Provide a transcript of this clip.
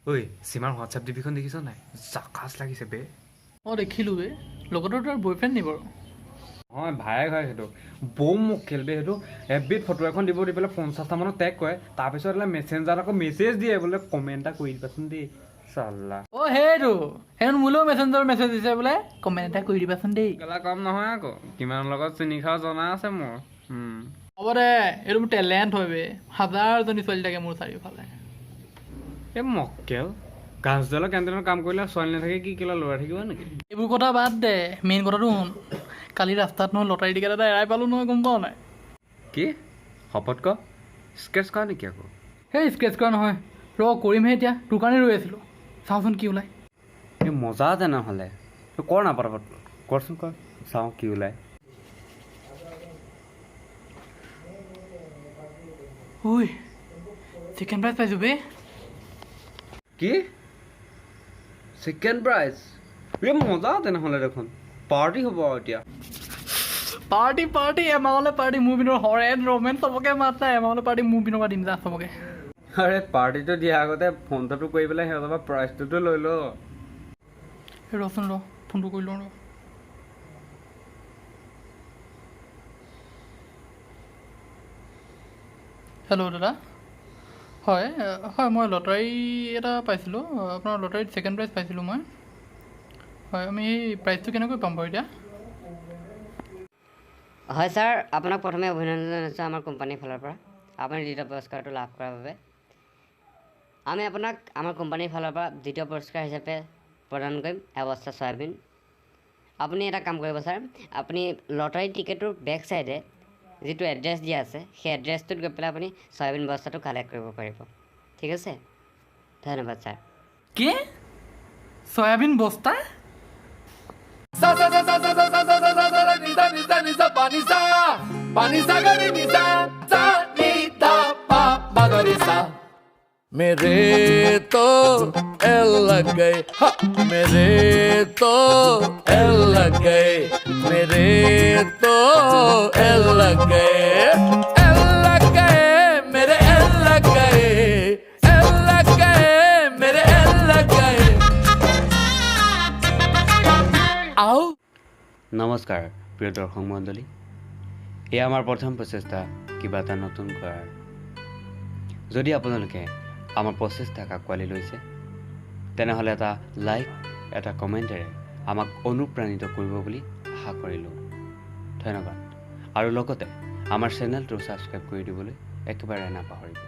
ঐ সীমাৰ হোৱাটছএপ ডিপিখন দেখিছ নাই জাকাচ লাগিছে বে দেখিলোঁ বে লগতে তাৰ বয়ফ্ৰেণ্ড নি বাৰু হয় ভায়েক হয় সেইটো বৌ মোক খেলবে সেইটো এফবিত ফটো এখন দিব দি পেলাই 50টা মানত টেগ কৰে তাৰপিছত এটা মেছেঞ্জাৰত আকৌ মেছেজ দিয়ে বোলে কমেণ্ট এটা কৰি দিবাচোন দেই চাল্লা সেইটো সেইখন মোলৈও মেছেজ দিছে বোলে কমেণ্ট এটা কৰি দিবাচোন দেই কেলা কম নহয় আকৌ কিমান লগত চিনি খাওঁ জনা আছে মোৰ হ'ব দে এইটো মোৰ টেলেণ্ট হয় বে হাজাৰজনী ছোৱালী থাকে মোৰ চাৰিওফালে এই মক্কেল গাছডালৰ কেণ্টিনত কাম কৰিলে ছোৱালী নাথাকে কি কেলা ল'ৰা থাকিব নেকি এইবোৰ কথা বাদ দে মেইন কথাটো শুন কালি ৰাস্তাত নহয় লটাৰী টিকেট এটা এৰাই পালোঁ নহয় গম পাৱ নাই কি শপত ক স্কেচ কৰা নেকি আকৌ সেই স্কেচ কৰা নহয় কৰিমহে এতিয়া তোৰ কাৰণে ৰৈ আছিলোঁ চাওঁচোন কি ওলাই এই মজা তেনেহ'লে কৰ না পটাপট কৰচোন কৰ চাওঁ কি ওলাই ঐ চিকেন ফ্ৰাইজ পাইছোঁ বে কি চিকেন প্ৰাইজ এই মজা তেনেহ'লে দেখোন পাৰ্টি হ'ব আৰু এতিয়া পাৰ্টি এমাহলৈ পাৰ্টি মোৰ পিনৰ হৰেন ৰমেন চবকে মাত নাই এমাহলৈ পাৰ্টি মোৰ পিনৰ পৰা দিম যা চবকে আৰে পাৰ্টিটো দিয়াৰ আগতে ফোনটো কৰি পেলাই সিহঁতৰ পৰা প্ৰাইজটোতো লৈ ল ৰচোন ফোনটো কৰি লওঁ হেল্ল' দাদা হয় মই লটাৰী এটা পাইছিলোঁ আপোনাৰ লটাৰীত ছেকেণ্ড প্ৰাইজ পাইছিলোঁ মই হয় আমি এই প্ৰাইজটো কেনেকৈ পাম বাৰু এতিয়া হয় ছাৰ আপোনাক প্ৰথমে অভিনন্দন জনাইছোঁ আমাৰ কোম্পানীৰ ফালৰ পৰা আপুনি দ্বিতীয় পুৰস্কাৰটো লাভ কৰাৰ বাবে আমি আপোনাক আমাৰ কোম্পানীৰ ফালৰ পৰা দ্বিতীয় পুৰস্কাৰ হিচাপে প্ৰদান কৰিম এবস্তা চয়াবিন আপুনি এটা কাম কৰিব ছাৰ আপুনি লটাৰী টিকেটটোৰ বেক চাইডে যিটো এড্ৰেছ দিয়া আছে সেই এড্ৰেছটোত গৈ পেলাই আপুনি চয়াবিন বস্তাটো কালেক্ট কৰিব পাৰিব ঠিক আছে ধন্যবাদ ছাৰ কি চয়াবিন বস্তা मेरे तो एल लग गए मेरे तो एल लग गए मेरे तो एल लग गए एल लग गए मेरे एल लग गए एल लग गए मेरे एल लग गए आओ নমস্কাৰ প্ৰিয় দৰ্শক মণ্ডলী এয়া আমাৰ প্ৰথম প্ৰচেষ্টা কিবা এটা নতুন কৰাৰ যদি আপোনালোকে আমাৰ প্ৰচেষ্টাক আঁকোৱালি লৈছে তেনেহ'লে এটা লাইক এটা কমেণ্টেৰে আমাক অনুপ্ৰাণিত কৰিব বুলি আশা কৰিলোঁ ধন্যবাদ আৰু লগতে আমাৰ চেনেলটো ছাবস্ক্ৰাইব কৰি দিবলৈ একেবাৰে নাপাহৰিব